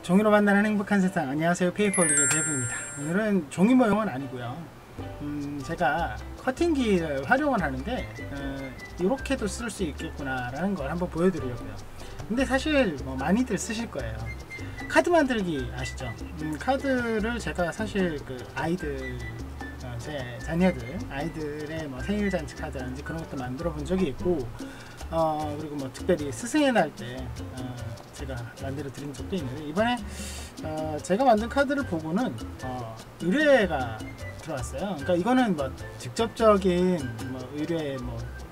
종이로 만나는 행복한 세상. 안녕하세요, 페이퍼리그 대부입니다. 오늘은 종이 모형은 아니고요, 제가 커팅기를 활용을 하는데 이렇게도 쓸 수 있겠구나 라는 걸 한번 보여드리려고요. 근데 사실 많이들 쓰실 거예요. 카드 만들기 아시죠? 카드를 제가 사실 그 아이들, 제 자녀들 아이들의 생일잔치 카드라든지 그런 것도 만들어 본 적이 있고, 그리고 특별히 스승의 날 때 제가 만들어 드린 적도 있는데, 이번에 제가 만든 카드를 보고는 의뢰가 들어왔어요. 그러니까 이거는 직접적인 의뢰,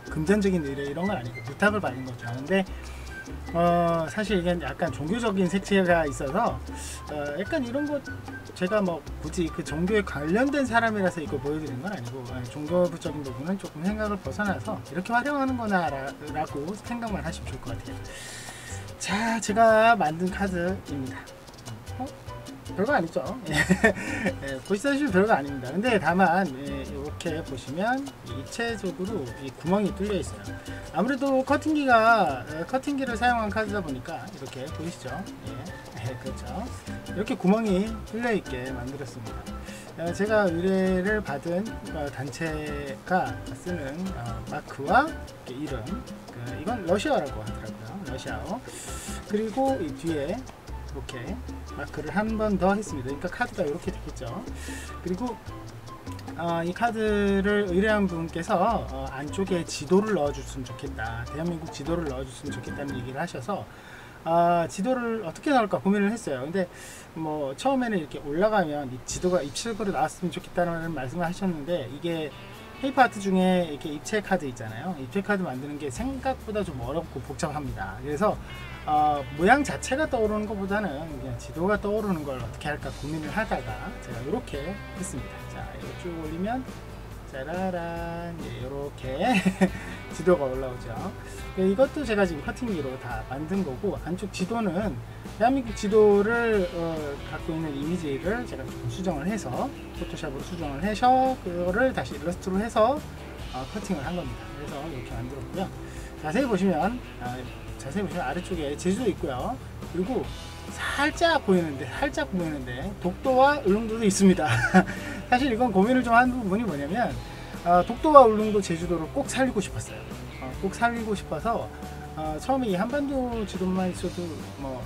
금전적인 의뢰 이런 건 아니고 부탁을 받은 거죠. 근데 사실 이게 약간 종교적인 색채가 있어서 약간 이런 거 제가 굳이 그 종교에 관련된 사람이라서 이거 보여드리는 건 아니고, 종교적인 부분은 조금 생각을 벗어나서 이렇게 활용하는 거나 라고 생각만 하시면 좋을 것 같아요. 자, 제가 만든 카드입니다. 별거 아니죠? 예, 보시다시피 별거 아닙니다. 근데 다만 이렇게 보시면 입체적으로 이 구멍이 뚫려 있어요. 아무래도 커팅기를 사용한 카드다 보니까 이렇게 보이시죠? 예, 그렇죠. 이렇게 구멍이 뚫려 있게 만들었습니다. 제가 의뢰를 받은 단체가 쓰는 마크와 이름, 이건 러시아어라고 하더라고요. 러시아어. 그리고 이 뒤에 이렇게 마크를 한 번 더 했습니다. 그러니까 카드가 이렇게 되겠죠. 그리고 이 카드를 의뢰한 분께서 안쪽에 지도를 넣어줬으면 좋겠다, 대한민국 지도를 넣어줬으면 좋겠다는 얘기를 하셔서 지도를 어떻게 넣을까 고민을 했어요. 근데 처음에는 이렇게 올라가면 이 지도가 입체적으로 나왔으면 좋겠다는 말씀을 하셨는데, 이게 페이퍼 아트 중에 이렇게 입체 카드 있잖아요. 입체 카드 만드는 게 생각보다 좀 어렵고 복잡합니다. 그래서 모양 자체가 떠오르는 것보다는 그냥 지도가 떠오르는 걸 어떻게 할까 고민을 하다가 제가 이렇게 했습니다. 자, 이거 쭉 올리면 짜라란, 이렇게 지도가 올라오죠. 이것도 제가 지금 커팅기로 다 만든 거고, 안쪽 지도는 대한민국 지도를 갖고 있는 이미지를 제가 조금 수정을 해서 포토샵으로 수정을 해서 그거를 다시 일러스트로 해서 커팅을 한 겁니다. 그래서 이렇게 만들었고요. 자세히 보시면 아래쪽에 제주도 있고요. 그리고 살짝 보이는데 독도와 울릉도도 있습니다. 사실 이건 고민을 좀 한 부분이 뭐냐면, 독도와 울릉도, 제주도를 꼭 살리고 싶었어요. 꼭 살리고 싶어서 처음에 이 한반도 지도만 있어도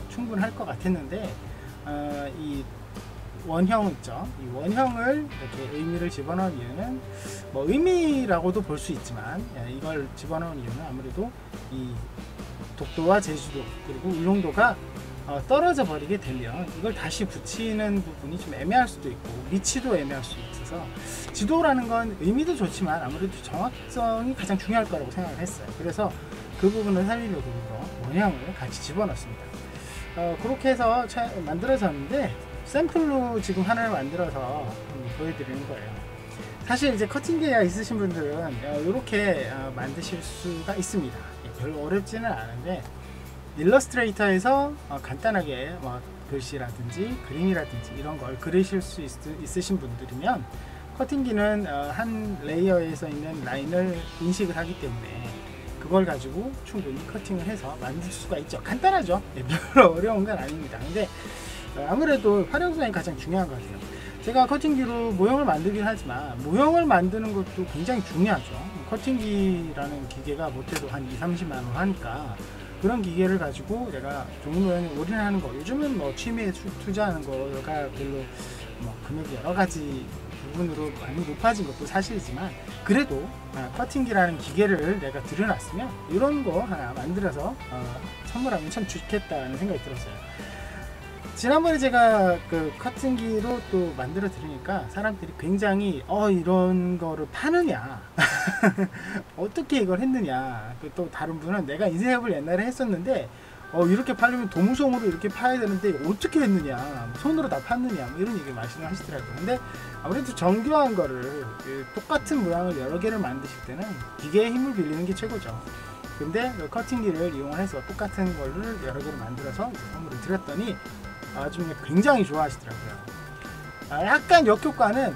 충분할 것 같았는데, 이 원형 있죠. 이 원형을 이렇게 의미를 집어넣은 이유는 의미라고도 볼 수 있지만, 이걸 집어넣은 이유는 아무래도 이 독도와 제주도 그리고 울릉도가 떨어져 버리게 되면 이걸 다시 붙이는 부분이 좀 애매할 수도 있고 위치도 애매할 수 있어서, 지도라는 건 의미도 좋지만 아무래도 정확성이 가장 중요할 거라고 생각을 했어요. 그래서 그 부분을 살리려고 원형을 같이 집어넣습니다. 그렇게 해서 만들어졌는데, 샘플로 지금 하나를 만들어서 보여드리는 거예요. 사실 이제 커팅기가 있으신 분들은 이렇게 만드실 수가 있습니다. 별로 어렵지는 않은데, 일러스트레이터에서 간단하게 글씨라든지 그림이라든지 이런 걸 그리실 수 있으신 분들이면, 커팅기는 한 레이어에서 있는 라인을 인식을 하기 때문에 그걸 가지고 충분히 커팅을 해서 만들 수가 있죠. 간단하죠. 별로 어려운 건 아닙니다. 근데 아무래도 활용성이 가장 중요한 것 같아요. 제가 커팅기로 모형을 만들긴 하지만 모형을 만드는 것도 굉장히 중요하죠. 커팅기라는 기계가 못해도 한 2~30만 원 하니까, 그런 기계를 가지고 내가 종이 모형에 올인하는 거, 요즘은 취미에 투자하는 거가 별로 금액이 여러 가지 부분으로 많이 높아진 것도 사실이지만, 그래도 커팅기라는 기계를 내가 들여놨으면 이런 거 하나 만들어서 선물하면 참 좋겠다는 생각이 들었어요. 지난번에 제가 그 커팅기로 또 만들어 드리니까 사람들이 굉장히 이런 거를 파느냐 어떻게 이걸 했느냐, 또 다른 분은 내가 인쇄업을 옛날에 했었는데 이렇게 팔려면 도무송으로 이렇게 파야 되는데 어떻게 했느냐, 손으로 다 팠느냐, 이런 얘기 말씀을 하시더라고요. 근데 아무래도 정교한 거를 똑같은 모양을 여러 개를 만드실 때는 기계의 힘을 빌리는 게 최고죠. 근데 커팅기를 이용해서 똑같은 거를 여러 개를 만들어서 선물을 드렸더니 나중에 굉장히 좋아하시더라고요. 약간 역효과는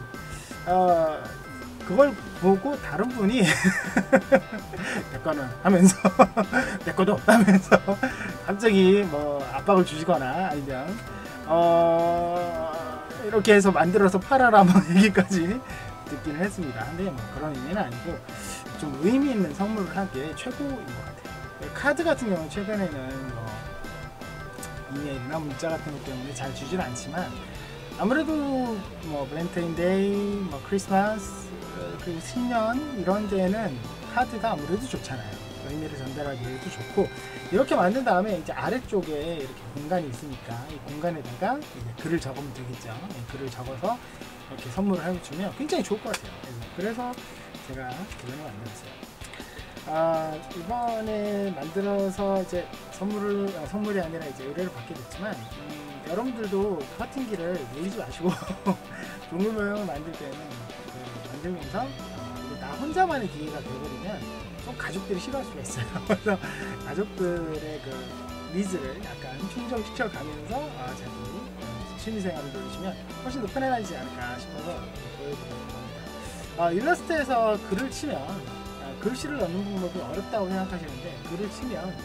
그걸 보고 다른 분이 내 거는 하면서 내 거도 하면서 갑자기 뭐 압박을 주시거나 아니면 이렇게 해서 만들어서 팔아라 뭐 얘기까지 듣기는 했습니다. 근데 뭐 그런 의미는 아니고 좀 의미 있는 선물을 하기에 최고인 것 같아요. 카드 같은 경우는 최근에는 뭐 이메일이나 문자 같은 것 때문에 잘 주진 않지만 아무래도 뭐 발렌타인데이, 뭐 크리스마스, 그리고 신년 이런 데는 카드가 아무래도 좋잖아요. 의미를 전달하기에도 좋고 이렇게 만든 다음에 이제 아래쪽에 이렇게 공간이 있으니까 이 공간에다가 이제 글을 적으면 되겠죠. 글을 적어서 이렇게 선물을 해주면 굉장히 좋을 것 같아요. 그래서 제가 이번에 만들었어요. 이번에 만들어서 이제 선물이 아니라 이제 의뢰를 받게 됐지만 여러분들도 커팅기를 내리지 마시고 동물 모형을 만들 때는 만들면서 나 혼자만의 기계가 되어버리면 좀 가족들이 싫어할 수가 있어요. 그래서 가족들의 그 니즈를 약간 충족시켜 가면서 자기 취미생활을 돌리시면 훨씬 더 편안하지 않을까 싶어서 보여드리는 겁니다. 일러스트에서 글을 치면 글씨를 넣는 방법이 어렵다고 생각하시는데 글을 치면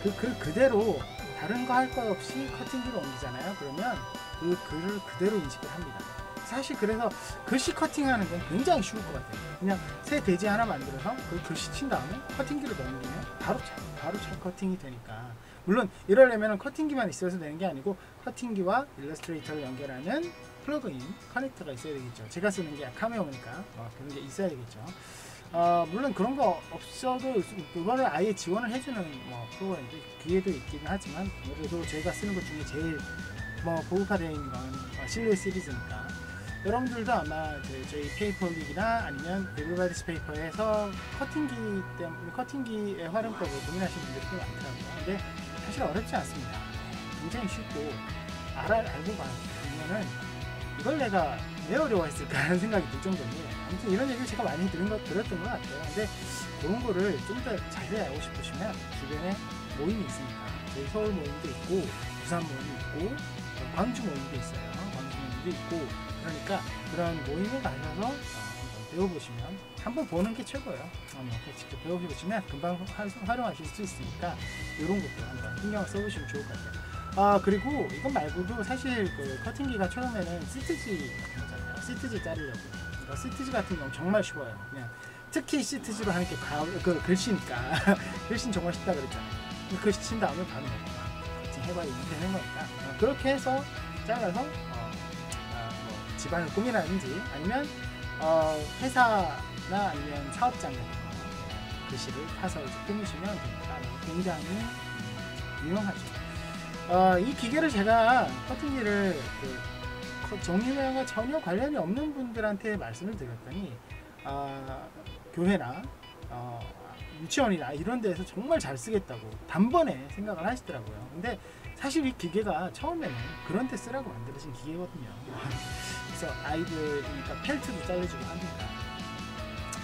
그 글 그대로 다른 거 할 것 없이 커팅기로 옮기잖아요. 그러면 그 글을 그대로 인식을 합니다. 사실 그래서 글씨 커팅하는 건 굉장히 쉬울 것 같아요. 그냥 새 대지 하나 만들어서 그 글씨 친 다음에 커팅기로 넘기면 바로 잘 커팅이 되니까. 물론 이러려면 커팅기만 있어서 되는 게 아니고 커팅기와 일러스트레이터를 연결하는 플러그인 커넥터가 있어야 되겠죠. 제가 쓰는 게 카메오니까 그런 게 있어야 되겠죠. 물론 그런 거 없어도 그거를 아예 지원을 해주는 뭐 프로그램도 기회도 있기는 하지만 그래도 저희가 쓰는 것 중에 제일 뭐 보급화되어 있는 건 실루엣 시리즈니까 여러분들도 아마 저희 페이퍼릭이나 아니면 에브리바디스 페이퍼에서 커팅기의 활용법을 고민하시는 분들이 꽤 많더라고요. 근데 사실 어렵지 않습니다. 굉장히 쉽고 알고 보면은 이걸 내가 왜 어려워했을까 하는 생각이 들 정도인데 아무튼 이런 얘기를 제가 많이 들었던 것 같아요. 근데 그런 거를 좀 더 자세히 알고 싶으시면 주변에 모임이 있으니까 저희 서울 모임도 있고 부산 모임이 있고 광주 모임도 있어요. 광주 모임도 있고 그러니까 그런 모임에 가셔서 배워보시면 한번 보는 게 최고예요. 직접 배워보시면 금방 활용하실 수 있으니까 이런 것도 한번 신경을 써보시면 좋을 것 같아요. 그리고 이것 말고도 사실 그 커팅기가 처음에는 시트지 같은 거잖아요. 시트지 자르려고. 그러니까 시트지 같은 경우 정말 쉬워요. 그냥 특히 시트지로 하는 게 그 글씨니까 글씨는 정말 쉽다 그랬잖아요. 글씨 친 다음에 바로 커팅 해봐야 되는 거니까 그렇게 해서 잘라서 뭐 집안을 꾸미라든지 아니면 회사나 아니면 사업장 같은 거 글씨를 타서 이제 꾸미시면 됩니다. 굉장히 유용하죠. 이 기계를 제가 커팅기를 종이모양과 전혀 관련이 없는 분들한테 말씀을 드렸더니 교회나 유치원이나 이런 데에서 정말 잘 쓰겠다고 단번에 생각을 하시더라고요. 근데 사실 이 기계가 처음에는 그런 데 쓰라고 만들어진 기계거든요. 그래서 아이들이니까 펠트도 잘라주고 합니다.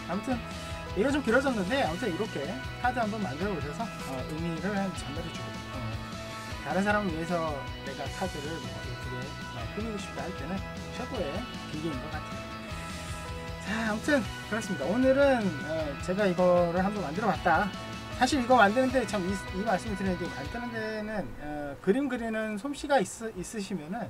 아무튼 얘가 좀 길어졌는데 아무튼 이렇게 카드 한번 만들어 보셔서 의미를 전달해주고 다른 사람을 위해서 내가 카드를 이렇게 꾸미고 싶다 할 때는 최고의 기계인 것 같아요. 자, 아무튼 그렇습니다. 오늘은 제가 이거를 한번 만들어 봤다. 사실 이거 만드는데 참 이 말씀을 드리는데 만드는 데는 그림 그리는 솜씨가 있으시면은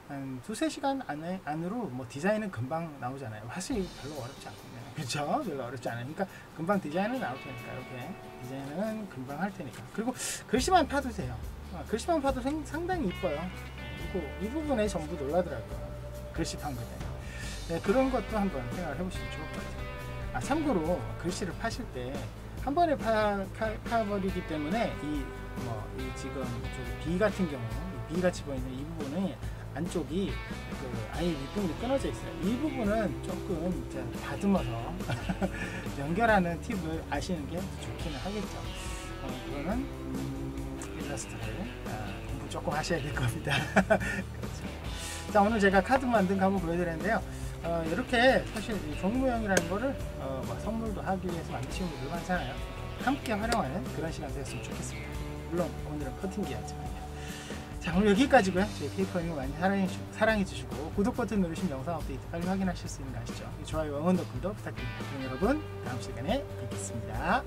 한 2-3시간 안으로 뭐 디자인은 금방 나오잖아요. 사실 별로 어렵지 않거든요. 그렇죠? 별로 어렵지 않으니까 금방 디자인은 나올 테니까 이렇게 디자인은 금방 할 테니까. 그리고 글씨만 파도 돼요. 글씨만 파도 상당히 이뻐요. 그리고 이 부분에 전부 놀라더라고요. 글씨 판 거에. 네, 그런 것도 한번 생각을 해보시면 좋을 것 같아요. 참고로 글씨를 파실 때 한 번에 파버리기 때문에 이 지금 B 같은 경우 B 같이 보이는 이 부분이 안쪽이 아예 윗부분이 끊어져 있어요. 이 부분은 조금 다듬어서 연결하는 팁을 아시는 게 좋기는 하겠죠. 그거는 일러스트를 공부 조금 하셔야 될 겁니다. 그렇죠. 자, 오늘 제가 카드 만든 거 한번 보여드렸는데요. 이렇게 사실 이 종모형이라는 거를 선물도 하기 위해서 만드시는 분들 많잖아요. 함께 활용하는 그런 시간 되었으면 좋겠습니다. 물론 오늘은 커팅기였지만요. 자, 오늘 여기까지고요. 저희 페이퍼링을 많이 사랑해 주시고 구독 버튼 누르시면 영상 업데이트 빨리 확인하실 수 있는 거 아시죠? 좋아요, 응원 덕분도 부탁드립니다. 그럼 여러분 다음 시간에 뵙겠습니다.